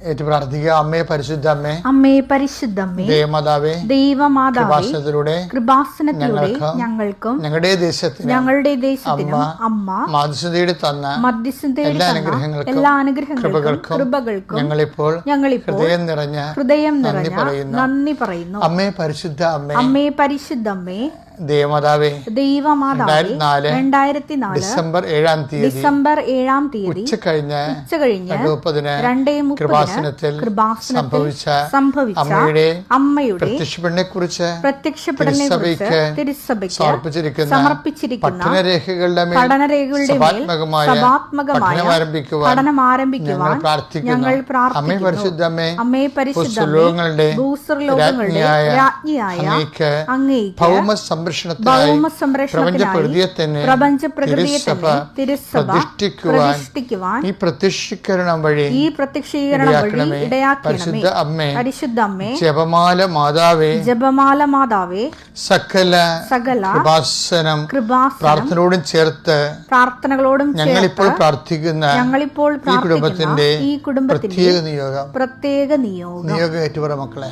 ഏറ്റു പ്രാർത്ഥിക്കുക. അമ്മേ പരിശുദ്ധ അമ്മേ, അമ്മേ പരിശുദ്ധമ്മേ, ദേവമാതാവേ, ദൈവമാതാവേ, കൃപാസനത്തിലൂടെ ഞങ്ങൾക്കും ഞങ്ങളുടെ ദേശത്തിനും അമ്മ മധ്യസ്ഥതയുടെ തന്ന എല്ലാ അനുഗ്രഹങ്ങൾക്കും കൃപകൾക്കും ഞങ്ങളിപ്പോൾ ഹൃദയം നിറഞ്ഞ നന്ദി പറയുന്നു. അമ്മേ പരിശുദ്ധമ്മേ, ദേവമാതാവേ, 2004 ഡിസംബർ 7 തീയതി ഉച്ചകഴിഞ്ഞ് 2:30 കൃപാസനത്തിൽ സംഭവിച്ച അമ്മയുടെ പ്രത്യക്ഷപ്പെടലിനെ കുറിച്ച് തിരുസഭയ്ക്ക് സമർപ്പിച്ചിരിക്കുന്ന പഠനരേഖകളുടെ മേൽ സഭാത്മകമായ പഠനം ആരംഭിക്കുവാൻ ഞങ്ങൾ പ്രാർത്ഥിക്കുന്നു. അമ്മേ പരിശുദ്ധമ്മേ, ഭൂസ്വർലോകങ്ങളുടെ രാജ്ഞിയായ അങ്ങേയ്ക്ക് പ്രപഞ്ചപ്രകൃതിയെ തന്നെ തിരുസഭ പ്രതിഷ്ഠിക്കുവാൻ ഈ പ്രത്യക്ഷീകരണം വഴി ഇടയാക്കണമേ. പരിശുദ്ധ അമ്മേ, ജപമാല മാതാവേ, സകല പ്രാർത്ഥനയോടും ചേർത്ത് ഞങ്ങളിപ്പോൾ പ്രാർത്ഥിക്കുന്ന ഈ കുടുംബത്തിന്റെ പ്രത്യേക നിയോഗം ഏറ്റുപറ മക്കളെ.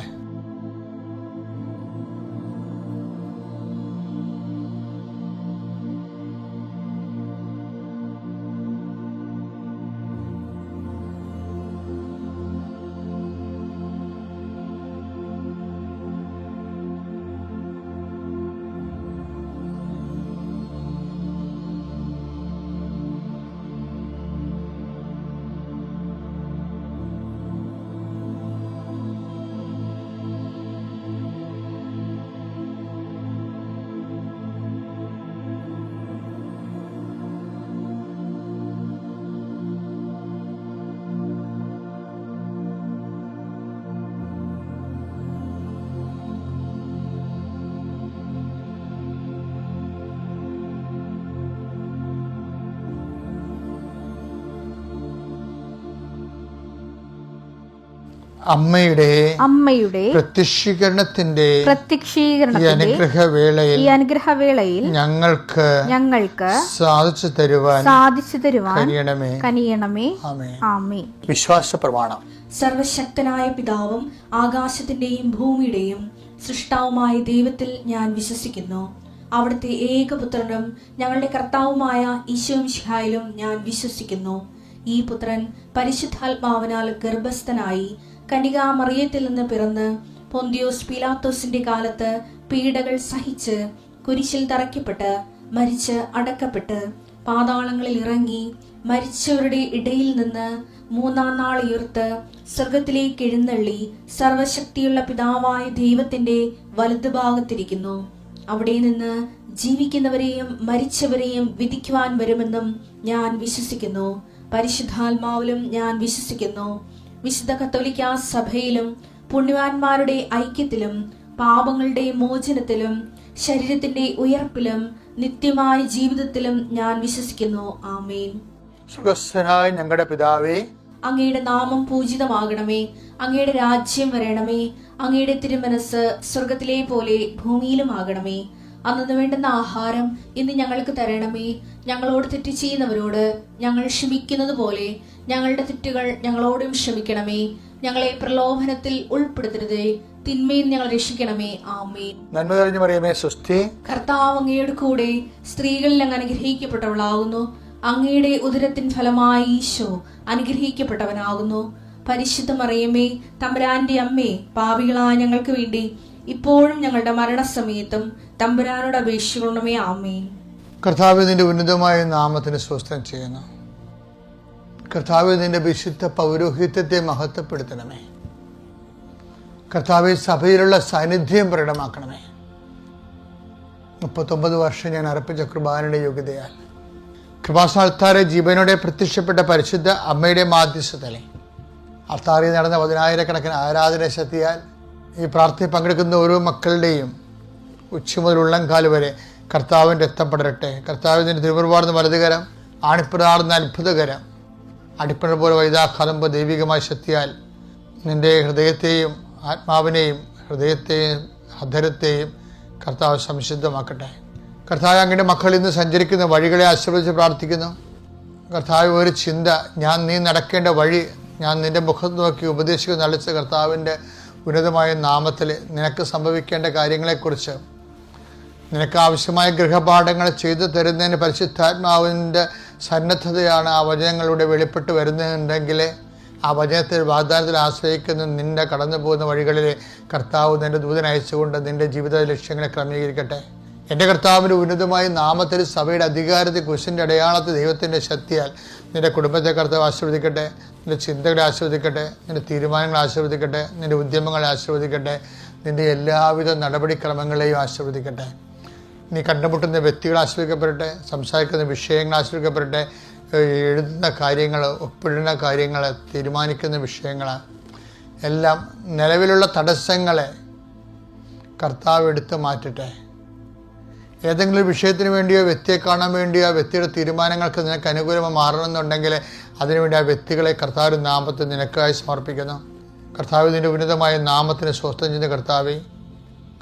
അമ്മയുടെ പ്രത്യക്ഷീകരണത്തിന്റെ ഈ അനുഗ്രഹവേളയിൽ ഞങ്ങൾക്ക് സാധിച്ചു തരുവാൻ കനിയണമേ. ആമേൻ. വിശ്വാസ പ്രമാണം. സർവശക്തനായ പിതാവും ആകാശത്തിന്റെയും ഭൂമിയുടെയും സൃഷ്ടാവുമായ ദൈവത്തിൽ ഞാൻ വിശ്വസിക്കുന്നു. അവിടുത്തെ ഏകപുത്രനും ഞങ്ങളുടെ കർത്താവുമായ ഈശോമിശിഹായിലും ഞാൻ വിശ്വസിക്കുന്നു. ഈ പുത്രൻ പരിശുദ്ധാത്മാവിനാൽ ഗർഭസ്ഥനായി കന്യകാമറിയത്തിൽ നിന്ന് പിറന്ന് പൊന്തിയോസ് പീലാത്തോസിന്റെ കാലത്ത് പീഡകൾ സഹിച്ച് കുരിശിൽ തറയ്ക്കപ്പെട്ട് മരിച്ച് അടക്കപ്പെട്ട് പാതാളങ്ങളിൽ ഇറങ്ങി മരിച്ചവരുടെ ഇടയിൽ നിന്ന് 3-ാം നാൾ ഉയർത്ത് സ്വർഗത്തിലേക്ക് എഴുന്നള്ളി സർവശക്തിയുള്ള പിതാവായ ദൈവത്തിന്റെ വലതുഭാഗത്തിരിക്കുന്നു. അവിടെ നിന്ന് ജീവിക്കുന്നവരെയും മരിച്ചവരെയും വിധിക്കുവാൻ വരുമെന്നും ഞാൻ വിശ്വസിക്കുന്നു. പരിശുദ്ധാത്മാവിലും ഞാൻ വിശ്വസിക്കുന്നു. വിശുദ്ധ കത്തോലിക്കാ സഭയിലും പുണ്യവാന്മാരുടെ ഐക്യത്തിലും പാപങ്ങളുടെ മോചനത്തിലും ശരീരത്തിന്റെ ഉയർപ്പിലും നിത്യമായ ജീവിതത്തിലും ഞാൻ വിശ്വസിക്കുന്നു. ആമേൻ. സ്വർഗ്ഗസ്ഥനായ ഞങ്ങളുടെ പിതാവേ, അങ്ങയുടെ നാമം പൂജിതമാകണമേ. അങ്ങയുടെ രാജ്യം വരണമേ. അങ്ങയുടെ തിരുമനസ് സ്വർഗത്തിലെ പോലെ ഭൂമിയിലും ആകണമേ. അന്നു വേണ്ടുന്ന ആഹാരം ഇന്ന് ഞങ്ങൾക്ക് തരണമേ. ഞങ്ങളോട് തെറ്റ് ചെയ്യുന്നവരോട് ഞങ്ങൾ ക്ഷമിക്കുന്നത് പോലെ ഞങ്ങളുടെ തെറ്റുകൾ ഞങ്ങളോടും ക്ഷമിക്കണമേ. ഞങ്ങളെ പ്രലോഭനത്തിൽ ഉൾപ്പെടുത്തരുതേ, തിന്മയിൽ ഞങ്ങൾ രക്ഷിക്കണമേ. ആമേൻ. നന്മ നിറഞ്ഞ മറിയമേ, സ്വസ്തി. കർത്താവ് അങ്ങയുടെ കൂടെ സ്ത്രീകളിൽ അങ്ങ് അനുഗ്രഹിക്കപ്പെട്ടവളാകുന്നു. അങ്ങയുടെ ഉദരത്തിൻ ഫലമായി ഈശോ അനുഗ്രഹിക്കപ്പെട്ടവനാകുന്നു. പരിശുദ്ധ മറിയമേ, തമ്പുരാന്റെ അമ്മേ, പാപികളായ ഞങ്ങൾക്ക് വേണ്ടി ഇപ്പോഴും ഞങ്ങളുടെ മരണസമയത്തും തമ്പുരാനോട് അപേക്ഷിക്കണമേ. ആമേൻ. കർത്താവേ, നിന്റെ ഉന്നതമായ നാമത്തിന് സ്വസ്ഥം ചെയ്യുന്നു. കർത്താവേ, നിന്റെ വിശുദ്ധ പൗരോഹിത്യത്തെ മഹത്വപ്പെടുത്തണമേ. കർത്താവേ, സഭയിലുള്ള സാന്നിധ്യം പ്രകടമാക്കണമേ. 39 വർഷം ഞാൻ അർപ്പിച്ച കൃപാനയുടെ യോഗ്യതയാൽ കൃപാസ്ഥാനത്താരെ ജീവനോടെ പ്രത്യക്ഷപ്പെട്ട പരിശുദ്ധ അമ്മയുടെ മാധ്യസ്ഥതലേ അത്താറിൽ നടന്ന 10,000-കണക്കിന് ആരാധന ശക്തിയാൽ ഈ പ്രാർത്ഥനയിൽ പങ്കെടുക്കുന്ന ഓരോ മക്കളുടെയും ഉച്ച മുതൽ ഉള്ളംകാല് വരെ കർത്താവിൻ്റെ രക്തം പടരട്ടെ. കർത്താവിൻ്റെ തിരുമുറുപാടുന്ന വലതുകരം, ആണിപ്പിടാർന്ന അത്ഭുതകരം, അടിപ്പിണർ പോലെ വൈതാഘാതം പോലെ ദൈവികമായ ശക്തിയാൽ നിൻ്റെ ഹൃദയത്തെയും ആത്മാവിനെയും ഹൃദയത്തെയും അധരത്തെയും കർത്താവ് സംശുദ്ധമാക്കട്ടെ. കർത്താവ് അങ്ങയുടെ മക്കൾ ഇന്ന് സഞ്ചരിക്കുന്ന വഴികളെ ആശീർവദിച്ച് പ്രാർത്ഥിക്കുന്നു. കർത്താവ് ഒരു ചിന്ത, നീ നടക്കേണ്ട വഴി ഞാൻ നിൻ്റെ മുഖത്ത് നോക്കി ഉപദേശിക്കുന്ന അളിച്ച കർത്താവിൻ്റെ ഉന്നതമായ നാമത്തിൽ നിനക്ക് സംഭവിക്കേണ്ട കാര്യങ്ങളെക്കുറിച്ച്, നിനക്ക് ആവശ്യമായ ഗൃഹപാഠങ്ങൾ ചെയ്തു തരുന്നതിന് പരിശുദ്ധാത്മാവിൻ്റെ സന്നദ്ധതയാണ് ആ വചനങ്ങളിലൂടെ വെളിപ്പെട്ട് വരുന്നുണ്ടെങ്കിൽ ആ വചനത്തിൽ വാഗ്ദാനത്തിൽ ആശ്രയിക്കുന്ന നിൻ്റെ കടന്നു പോകുന്ന വഴികളിൽ കർത്താവ് നിൻ്റെ ദൂതൻ അയച്ചുകൊണ്ട് നിൻ്റെ ജീവിത ലക്ഷ്യങ്ങളെ ക്രമീകരിക്കട്ടെ. എൻ്റെ കർത്താവിൻ്റെ ഉന്നതമായ നാമത്തിൽ സഭയുടെ അധികാരത്തിൽ കുരിശിൻ്റെ അടയാളത്തിൽ ദൈവത്തിൻ്റെ ശക്തിയാൽ നിൻ്റെ കുടുംബത്തെ കർത്താവ് ആശീർവദിക്കട്ടെ, നിൻ്റെ ചിന്തകളെ ആശീർവദിക്കട്ടെ, നിൻ്റെ തീരുമാനങ്ങളെ ആശീർവദിക്കട്ടെ, നിൻ്റെ ഉദ്യമങ്ങളെ ആശീർവദിക്കട്ടെ, നിൻ്റെ എല്ലാവിധ നടപടിക്രമങ്ങളെയും ആശീർവദിക്കട്ടെ. നീ കണ്ടുമുട്ടുന്ന വ്യക്തികൾ ആശ്രയിക്കപ്പെടട്ടെ, സംസാരിക്കുന്ന വിഷയങ്ങൾ ആശ്രയിക്കപ്പെടട്ടെ, എഴുതുന്ന കാര്യങ്ങൾ, ഒപ്പിടുന്ന കാര്യങ്ങൾ, തീരുമാനിക്കുന്ന വിഷയങ്ങൾ എല്ലാം നിലവിലുള്ള തടസ്സങ്ങളെ കർത്താവ് എടുത്ത് മാറ്റട്ടെ. ഏതെങ്കിലും വിഷയത്തിന് വേണ്ടിയോ വ്യക്തിയെ കാണാൻ വേണ്ടിയോ ആ വ്യക്തിയുടെ തീരുമാനങ്ങൾക്ക് നിനക്ക് അനുകൂലമായി മാറണമെന്നുണ്ടെങ്കിൽ അതിനുവേണ്ടി ആ വ്യക്തികളെ കർത്താവിൻ്റെ നാമത്തിൽ നിനക്കായി സമർപ്പിക്കുന്നു. കർത്താവ് നിൻ്റെ ഉന്നതമായ നാമത്തിന് സ്വസ്ഥം ചെയ്യുന്ന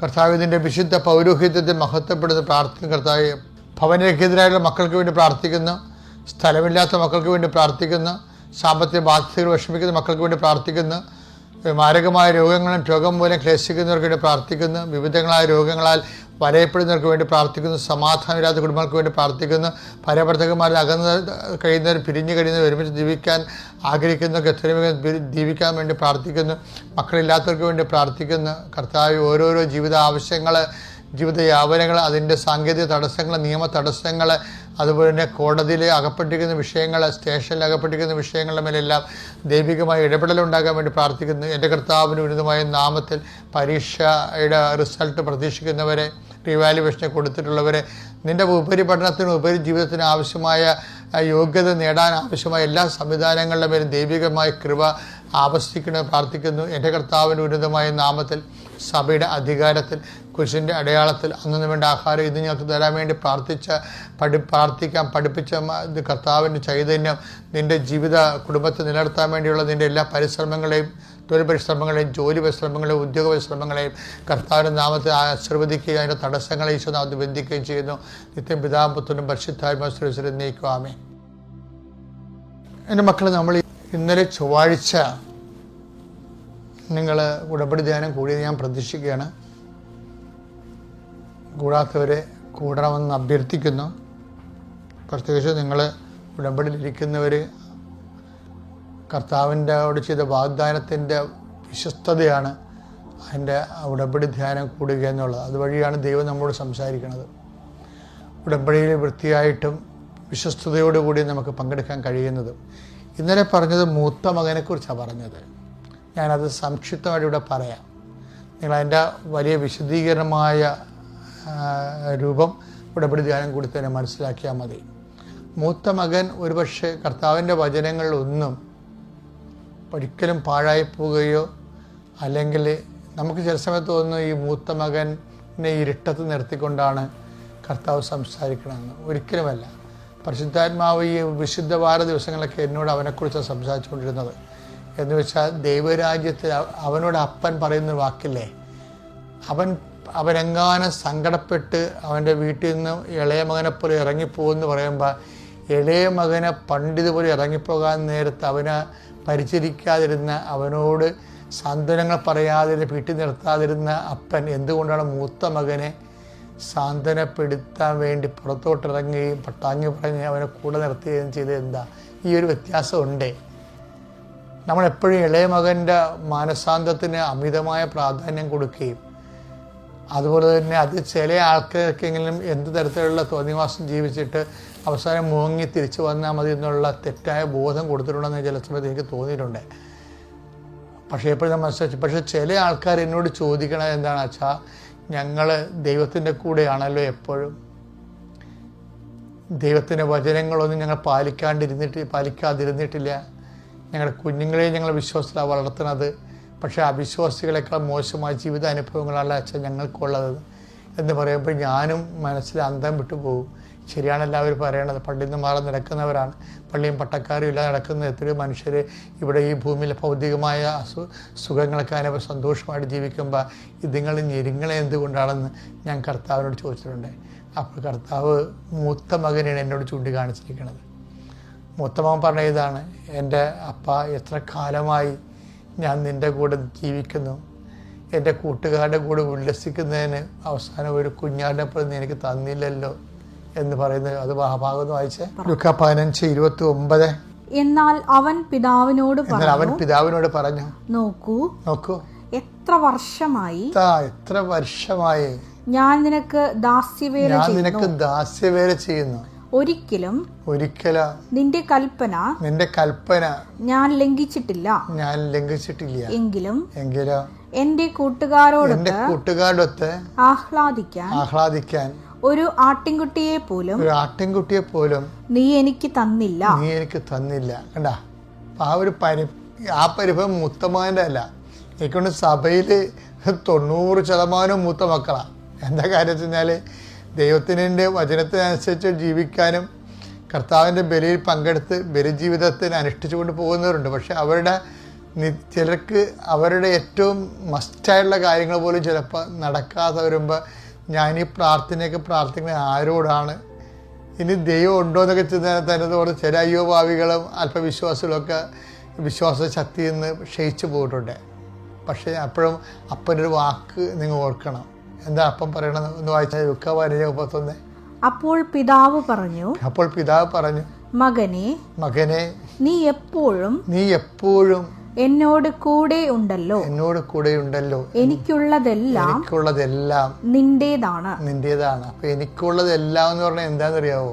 കർത്താവ് ഇതിൻ്റെ വിശുദ്ധ പൗരോഹിത്യത്തിൽ മഹത്വപ്പെടുന്ന പ്രാർത്ഥിക്കുന്ന കർത്താവ്, ഭവനരഹിതരായുള്ള മക്കൾക്ക് വേണ്ടി പ്രാർത്ഥിക്കുന്നു, സ്ഥലമില്ലാത്ത മക്കൾക്ക് വേണ്ടി പ്രാർത്ഥിക്കുന്നു, സാമ്പത്തിക ബാധ്യതകൾ വിഷമിക്കുന്ന മക്കൾക്ക് വേണ്ടി പ്രാർത്ഥിക്കുന്നു, മാരകമായ രോഗങ്ങളും രോഗം മൂലം ക്ലേശിക്കുന്നവർക്ക് വേണ്ടി പ്രാർത്ഥിക്കുന്നു, വിവിധങ്ങളായ രോഗങ്ങളാൽ വലയപ്പെടുന്നവർക്ക് വേണ്ടി പ്രാർത്ഥിക്കുന്നു, സമാധാനമില്ലാത്ത കുടുംബങ്ങൾക്ക് വേണ്ടി പ്രാർത്ഥിക്കുന്നു, ഭാര്യാഭർത്താക്കന്മാരിൽ അകന്ന് കഴിയുന്നവർ, പിരിഞ്ഞു കഴിയുന്നവർ, ഒരുമിച്ച് ജീവിക്കാൻ ആഗ്രഹിക്കുന്നവർക്ക് എത്രയും ജീവിക്കാൻ വേണ്ടി പ്രാർത്ഥിക്കുന്നു, മക്കളില്ലാത്തവർക്ക് വേണ്ടി പ്രാർത്ഥിക്കുന്നു. കർത്താവ് ഓരോരോ ജീവിത ആവശ്യങ്ങൾ, ജീവിത യാതനകൾ, അതിൻ്റെ സാങ്കേതിക തടസ്സങ്ങൾ, നിയമ തടസ്സങ്ങൾ, അതുപോലെ തന്നെ കോടതിയിൽ അകപ്പെട്ടിരിക്കുന്ന വിഷയങ്ങൾ, സ്റ്റേഷനിൽ അകപ്പെട്ടിരിക്കുന്ന വിഷയങ്ങളുടെ മേലെല്ലാം ദൈവികമായ ഇടപെടലുണ്ടാകാൻ വേണ്ടി പ്രാർത്ഥിക്കുന്നു. എൻ്റെ കർത്താവിന് ഉന്നതമായ നാമത്തിൽ പരീക്ഷയുടെ റിസൾട്ട് പ്രതീക്ഷിക്കുന്നവരെ, റിവാലുവേഷനെ കൊടുത്തിട്ടുള്ളവരെ, നിൻ്റെ ഉപരിപഠനത്തിനും ഉപരി ജീവിതത്തിന് ആവശ്യമായ യോഗ്യത നേടാൻ ആവശ്യമായ എല്ലാ സംവിധാനങ്ങളുടെ മേലും ദൈവികമായ കൃപ ആവസിക്കണമെന്ന് പ്രാർത്ഥിക്കുന്നു. എൻ്റെ കർത്താവിൻ്റെ ഉന്നതമായ നാമത്തിൽ സഭയുടെ അധികാരത്തിൽ കുരിശിൻ്റെ അടയാളത്തിൽ അന്നു വേണ്ട ആഹാരം ഇത് ഞങ്ങൾക്ക് തരാൻ വേണ്ടി പ്രാർത്ഥിക്കാൻ പഠിപ്പിച്ച കർത്താവിൻ്റെ ചൈതന്യം നിൻ്റെ ജീവിത കുടുംബത്തെ നിലനിർത്താൻ വേണ്ടിയുള്ള നിൻ്റെ എല്ലാ പരിശ്രമങ്ങളെയും, തൊഴിൽ പരിശ്രമങ്ങളെയും, ജോലി പരിശ്രമങ്ങളെയും, ഉദ്യോഗ പരിശ്രമങ്ങളെയും കർത്താവിൻ്റെ നാമത്തിൽ ആശീർവദിക്കുകയും അതിൻ്റെ തടസ്സങ്ങളെ ഈശോനാമത്തിൽ ബന്ധിക്കുകയും ചെയ്യുന്നു. നിത്യം പിതാവും പുത്രനും പരിശുദ്ധാത്മാവിനെ എന്നേക്കും ആമേൻ. എൻ്റെ മക്കൾ, നമ്മൾ ഇന്നലെ ചൊവ്വാഴ്ച നിങ്ങൾ ഉടമ്പടി ധ്യാനം കൂടിയത് ഞാൻ പ്രതീക്ഷിക്കുകയാണ്. കൂടാത്തവരെ കൂടണമെന്ന് അഭ്യർത്ഥിക്കുന്നു. പ്രത്യേകിച്ച് നിങ്ങൾ ഉടമ്പടിയിലിരിക്കുന്നവർ കർത്താവിൻ്റെയോട് ചെയ്ത വാഗ്ദാനത്തിൻ്റെ വിശ്വസ്തതയാണ് അതിൻ്റെ ഉടമ്പടി ധ്യാനം കൂടുക എന്നുള്ളത്. അതുവഴിയാണ് ദൈവം നമ്മോട് സംസാരിക്കുന്നത്. ഉടമ്പടിയിൽ വൃത്തിയായിട്ടും വിശ്വസ്തയോടുകൂടി നമുക്ക് പങ്കെടുക്കാൻ കഴിയുന്നത്. ഇന്നലെ പറഞ്ഞത് മൂത്ത മകനെക്കുറിച്ചാണ് പറഞ്ഞത്. ഞാനത് സംക്ഷിപ്തമായിട്ട് ഇവിടെ പറയാം. നിങ്ങളതിൻ്റെ വലിയ വിശദീകരണമായ രൂപം ഉടമ്പടി ധ്യാനം കൂടി തന്നെ മനസ്സിലാക്കിയാൽ മതി. മൂത്ത മകൻ ഒരുപക്ഷെ കർത്താവിൻ്റെ വചനങ്ങളിലൊന്നും ഒരിക്കലും പാഴായിപ്പോവുകയോ, അല്ലെങ്കിൽ നമുക്ക് ചില സമയത്ത് തോന്നുന്നു ഈ മൂത്ത മകനെ ഇരുട്ടത്ത് നിർത്തിക്കൊണ്ടാണ് കർത്താവ് സംസാരിക്കണമെന്ന്. ഒരിക്കലുമല്ല. പരിശുദ്ധാത്മാവ് ഈ വിശുദ്ധ വാര ദിവസങ്ങളൊക്കെ എന്നോട് അവനെക്കുറിച്ചാണ് സംസാരിച്ചുകൊണ്ടിരുന്നത്. എന്ന് വെച്ചാൽ ദൈവരാജ്യത്തിൽ അവനോട് അപ്പൻ പറയുന്നൊരു വാക്കില്ലേ, അവനെങ്ങാനും സങ്കടപ്പെട്ട് അവൻ്റെ വീട്ടിൽ നിന്ന് ഇളയ മകനെപ്പോലെ ഇറങ്ങിപ്പോകുമെന്ന് പറയുമ്പോൾ, ഇളയ മകനെ പണ്ടിതുപോലെ ഇറങ്ങിപ്പോകാൻ നേരത്ത് അവനെ പരിചരിക്കാതിരുന്ന, അവനോട് സാന്ത്വനങ്ങൾ പറയാതിരുന്ന, വീട്ടിൽ നിർത്താതിരുന്ന അപ്പൻ എന്തുകൊണ്ടാണ് മൂത്ത മകനെ സാന്ത്വനപ്പെടുത്താൻ വേണ്ടി പുറത്തോട്ടിറങ്ങുകയും പട്ടാങ്ങി പറഞ്ഞ് അവനെ കൂടെ നിർത്തുകയും ചെയ്തത്? എന്താ ഈ ഒരു വ്യത്യാസമുണ്ടേ? നമ്മളെപ്പോഴും ഇളയ മകൻ്റെ മാനസാന്തത്തിന് അമിതമായ പ്രാധാന്യം കൊടുക്കുകയും, അതുപോലെ തന്നെ അത് ചില ആൾക്കാർക്കെങ്കിലും എന്ത് തരത്തിലുള്ള തോന്നിവാസം ജീവിച്ചിട്ട് അവസാനം മുങ്ങി തിരിച്ചു വന്നാൽ മതി എന്നുള്ള തെറ്റായ ബോധം കൊടുത്തിട്ടുണ്ടെന്ന് ചില സമയത്ത് എനിക്ക് തോന്നിയിട്ടുണ്ട്. പക്ഷേ എപ്പോഴും ഞാൻ മനസ്സിലാക്കി. പക്ഷേ ചില ആൾക്കാർ എന്നോട് ചോദിക്കണത് എന്താണെന്ന് വെച്ചാൽ, ഞങ്ങൾ ദൈവത്തിൻ്റെ കൂടെയാണല്ലോ എപ്പോഴും, ദൈവത്തിൻ്റെ വചനങ്ങളൊന്നും ഞങ്ങൾ പാലിക്കാതിരുന്നിട്ടില്ല, ഞങ്ങളുടെ കുഞ്ഞുങ്ങളെയും ഞങ്ങൾ വിശ്വാസത്തിലാണ് വളർത്തുന്നത്, പക്ഷേ അവിശ്വാസികളെക്കാൾ മോശമായ ജീവിതാനുഭവങ്ങളല്ല അച്ഛൻ ഞങ്ങൾക്കുള്ളത് എന്ന് പറയുമ്പോൾ ഞാനും മനസ്സിൽ അന്തം വിട്ടു പോകും. ശരിയാണ് എല്ലാവരും പറയണത്, പള്ളിയിൽ നിന്ന് മാറി നടക്കുന്നവരാണ്, പള്ളിയും പട്ടക്കാരും ഇല്ലാതെ നടക്കുന്ന എത്രയോ മനുഷ്യർ ഇവിടെ ഈ ഭൂമിയിൽ ഭൗതികമായ സുഖങ്ങളൊക്കെ അനുഭവം സന്തോഷമായിട്ട് ജീവിക്കുമ്പോൾ ഇതുങ്ങൾ ഞെരുങ്ങളെ എന്തുകൊണ്ടാണെന്ന് ഞാൻ കർത്താവിനോട് ചോദിച്ചിട്ടുണ്ട്. അപ്പോൾ കർത്താവ് മൂത്ത മകനാണ് എന്നോട് ചൂണ്ടിക്കാണിച്ചിരിക്കുന്നത്. മൂത്തമകൻ പറഞ്ഞ ഇതാണ്, എൻ്റെ അപ്പ എത്ര കാലമായി ഞാൻ നിൻ്റെ കൂടെ ജീവിക്കുന്നു, എൻ്റെ കൂട്ടുകാരുടെ കൂടെ ഉല്ലസിക്കുന്നതിന് അവസാനം ഒരു കുഞ്ഞാടിനെ പോലും നീ എനിക്ക് തന്നില്ലല്ലോ എന്ന് പറയുന്നത്. അത് ഭാഗത്ത് വായിച്ചേ. ലൂക്കാ 15:29. എന്നാൽ അവൻ പിതാവിനോട് പറഞ്ഞു, നോക്കൂ എത്ര വർഷമായി ഞാൻ നിനക്ക് ദാസ്യവേല ചെയ്യുന്നു. ഒരിക്കലും നിന്റെ കൽപ്പന ഞാൻ ലംഘിച്ചിട്ടില്ല. എങ്കിലും എന്റെ കൂട്ടുകാരോടൊത്ത് ആഹ്ലാദിക്കാൻ ഒരു ആട്ടിൻകുട്ടിയെ പോലും നീ എനിക്ക് തന്നില്ല. കണ്ടാ, ആ പരിഭവം മൂത്തമകൻ്റെ അല്ല. എനിക്കൊണ്ട് സഭയിൽ 90% മൂത്ത മക്കളാണ്. എന്താ കാര്യം വെച്ച് കഴിഞ്ഞാൽ ദൈവത്തിൻ്റെ വചനത്തിനനുസരിച്ച് ജീവിക്കാനും കർത്താവിൻ്റെ ബലിയിൽ പങ്കെടുത്ത് ബലിജീവിതത്തിന് അനുഷ്ഠിച്ചുകൊണ്ട് പോകുന്നവരുണ്ട്. പക്ഷെ ചിലർക്ക് അവരുടെ ഏറ്റവും മസ്റ്റായിട്ടുള്ള കാര്യങ്ങൾ പോലും ചിലപ്പോൾ നടക്കാതെ വരുമ്പോൾ ഞാനീ പ്രാർത്ഥനയൊക്കെ പ്രാർത്ഥിക്കുന്നത് ആരോടാണ്, ഇനി ദൈവം ഉണ്ടോ എന്നൊക്കെ തന്നെ ചില അയ്യോഭാവികളും അല്പവിശ്വാസികളൊക്കെ വിശ്വാസ ശക്തിയിൽ നിന്ന് ക്ഷയിച്ചു പോയിട്ടുണ്ട്. പക്ഷേ അപ്പോഴും അപ്പനൊരു വാക്ക് നിങ്ങൾ ഓർക്കണം. എന്താ അപ്പം പറയണത് ഒന്ന് വായിച്ചാൽ. ലൂക്കാ 15:31. അപ്പോൾ പിതാവ് പറഞ്ഞു, മകനെ നീ എപ്പോഴും എന്നോട് കൂടെ ഉണ്ടല്ലോ. എനിക്കുള്ളതെല്ലാം നിന്റേതാണ്. അപ്പൊ എനിക്കുള്ളതെല്ലാം എന്ന് പറഞ്ഞാൽ എന്താണെന്നറിയാവോ?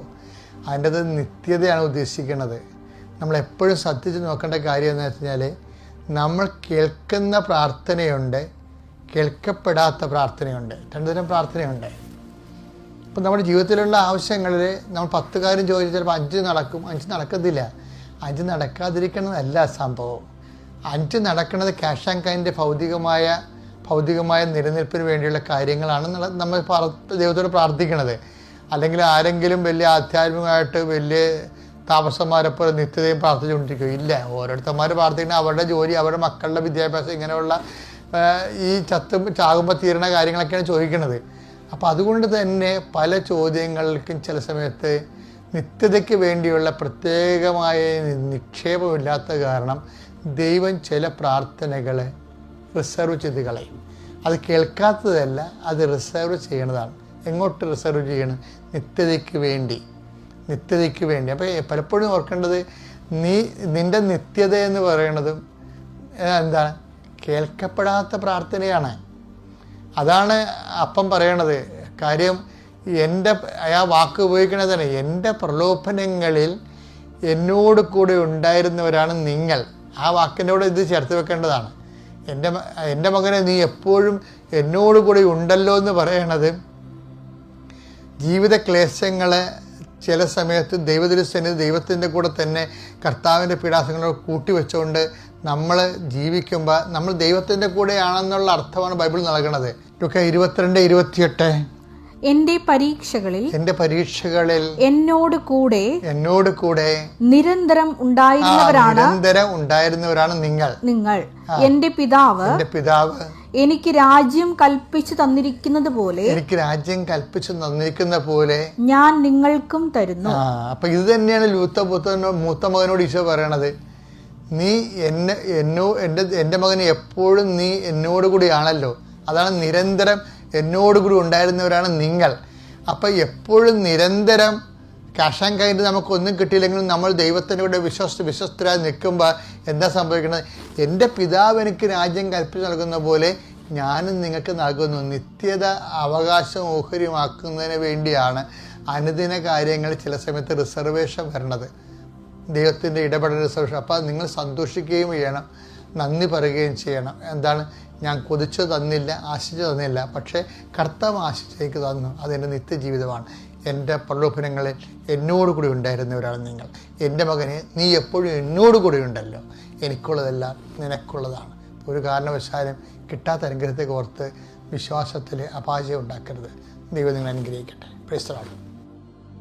അതിൻ്റെ അത് നിത്യതയാണ് ഉദ്ദേശിക്കുന്നത്. നമ്മൾ എപ്പോഴും ശ്രദ്ധിച്ച് നോക്കേണ്ട കാര്യം എന്ന് വെച്ച് കഴിഞ്ഞാൽ നമ്മൾ കേൾക്കുന്ന പ്രാർത്ഥനയുണ്ട്, കേൾക്കപ്പെടാത്ത പ്രാർത്ഥനയുണ്ട്. 2 തരം പ്രാർത്ഥനയുണ്ട്. ഇപ്പം നമ്മുടെ ജീവിതത്തിലുള്ള ആവശ്യങ്ങളിൽ നമ്മൾ 10 കാര്യം ചോദിച്ചാൽ ചിലപ്പോൾ 5 നടക്കും, 5 നടക്കത്തില്ല. 5 നടക്കാതിരിക്കണമെന്നല്ല സംഭവം. 5 നടക്കുന്നത് ക്യാഷ് ആൻഡ് കൈൻ്റെ ഭൗതികമായ നിലനിൽപ്പിന് വേണ്ടിയുള്ള കാര്യങ്ങളാണ് നമ്മൾ ദൈവത്തോട് പ്രാർത്ഥിക്കുന്നത്. അല്ലെങ്കിൽ ആരെങ്കിലും വലിയ ആധ്യാത്മികമായിട്ട് വലിയ താമസന്മാരെപ്പോലെ നിത്യതയും പ്രാർത്ഥിച്ചുകൊണ്ടിരിക്കും. ഇല്ല, ഓരോരുത്തന്മാർ പ്രാർത്ഥിക്കുന്നത് അവരുടെ ജോലി, അവരുടെ മക്കളുടെ വിദ്യാഭ്യാസം, ഇങ്ങനെയുള്ള ഈ ചാകുമ്പോൾ തീരണ കാര്യങ്ങളൊക്കെയാണ് ചോദിക്കുന്നത്. അപ്പോൾ അതുകൊണ്ട് തന്നെ പല ചോദ്യങ്ങൾക്കും ചില സമയത്ത് നിത്യതയ്ക്ക് വേണ്ടിയുള്ള പ്രത്യേകമായ നിക്ഷേപമില്ലാത്ത കാരണം ദൈവം ചില പ്രാർത്ഥനകളെ റിസർവ് ചെയ്ത് കളയും. അത് കേൾക്കാത്തതല്ല, അത് റിസർവ് ചെയ്യണതാണ്. എങ്ങോട്ട് റിസർവ് ചെയ്യണം? നിത്യതയ്ക്ക് വേണ്ടി. അപ്പോൾ പലപ്പോഴും ഓർക്കേണ്ടത് നിൻ്റെ നിത്യത എന്ന് പറയുന്നതും എന്താണ്? കേൾക്കപ്പെടാത്ത പ്രാർത്ഥനയാണ്. അതാണ് അപ്പം പറയണത്. കാര്യം ആ വാക്ക് ഉപയോഗിക്കണത് തന്നെ, എൻ്റെ പ്രലോഭനങ്ങളിൽ എന്നോട് കൂടെ ഉണ്ടായിരുന്നവരാണ് നിങ്ങൾ. ആ വാക്കിൻ്റെ കൂടെ ഇത് ചേർത്ത് വെക്കേണ്ടതാണ്. എൻ്റെ മകനെ നീ എപ്പോഴും എന്നോട് കൂടെ ഉണ്ടല്ലോ എന്ന് പറയണത് ജീവിത ക്ലേശങ്ങളെ ചില സമയത്ത് ദൈവത്തിൻ്റെ കൂടെ തന്നെ കർത്താവിൻ്റെ പീഡാസങ്ങളോട് കൂട്ടിവെച്ചുകൊണ്ട് നമ്മൾ ജീവിക്കുമ്പോൾ നമ്മൾ ദൈവത്തിൻ്റെ കൂടെയാണെന്നുള്ള അർത്ഥമാണ് ബൈബിൾ നൽകുന്നത്. ലൂക്കാ 22:28. എൻ്റെ പരീക്ഷകളിൽ എന്നോട് കൂടെ നിരന്തരം ഉണ്ടായിരുന്നവരാണ് നിങ്ങൾ. എൻ്റെ പിതാവ് എനിക്ക് രാജ്യം കൽപ്പിച്ചു തന്നിരിക്കുന്നത് പോലെ ഞാൻ നിങ്ങൾക്കും തരുന്നു. അപ്പൊ ഇത് തന്നെയാണ് മൂത്ത മകനോട് ഈശോ പറയണത്. നീ എൻ്റെ മകന് എപ്പോഴും നീ എന്നോട് കൂടിയാണല്ലോ. അതാണ് നിരന്തരം എന്നോടുകൂടി ഉണ്ടായിരുന്നവരാണ് നിങ്ങൾ. അപ്പം എപ്പോഴും നിരന്തരം ക്യാഷ് ആൻഡ് കൈൻഡ് നമുക്കൊന്നും കിട്ടിയില്ലെങ്കിലും നമ്മൾ ദൈവത്തിൻ്റെ കൂടെ വിശ്വസ്തരായി നിൽക്കുമ്പോൾ എന്താ സംഭവിക്കുന്നത്? എൻ്റെ പിതാവ് എനിക്ക് രാജ്യം കൽപ്പിച്ച് നൽകുന്ന പോലെ ഞാനും നിങ്ങൾക്ക് നൽകുന്നു. നിത്യത അവകാശം ഓഹരിമാക്കുന്നതിന് വേണ്ടിയാണ് അനുദിന കാര്യങ്ങൾ ചില സമയത്ത് റിസർവേഷൻ വരണത്. ദൈവത്തിൻ്റെ ഇടപെടൽ റിസർവേഷൻ. അപ്പോൾ നിങ്ങൾ സന്തോഷിക്കുകയും ചെയ്യണം, നന്ദി പറയുകയും ചെയ്യണം. എന്താണ്? ഞാൻ കൊതിച്ചു തന്നില്ല, ആശിച്ചു തന്നില്ല, പക്ഷേ കർത്താവ് ആശിച്ചേക്ക് തന്നു. അതെൻ്റെ നിത്യജീവിതമാണ്. എൻ്റെ പ്രലോഭനങ്ങളിൽ എന്നോടുകൂടി ഉണ്ടായിരുന്നവരാണ് നിങ്ങൾ. എൻ്റെ മകനെ നീ എപ്പോഴും എന്നോടുകൂടി ഉണ്ടല്ലോ. എനിക്കുള്ളതെല്ലാം നിനക്കുള്ളതാണ്. ഒരു കാരണവശാലും കിട്ടാത്ത അനുഗ്രഹത്തെ ഓർത്ത് വിശ്വാസത്തിൽ അപാചയം ഉണ്ടാക്കരുത്. ദൈവം നിങ്ങൾ അനുഗ്രഹിക്കട്ടെ. Praise the Lord.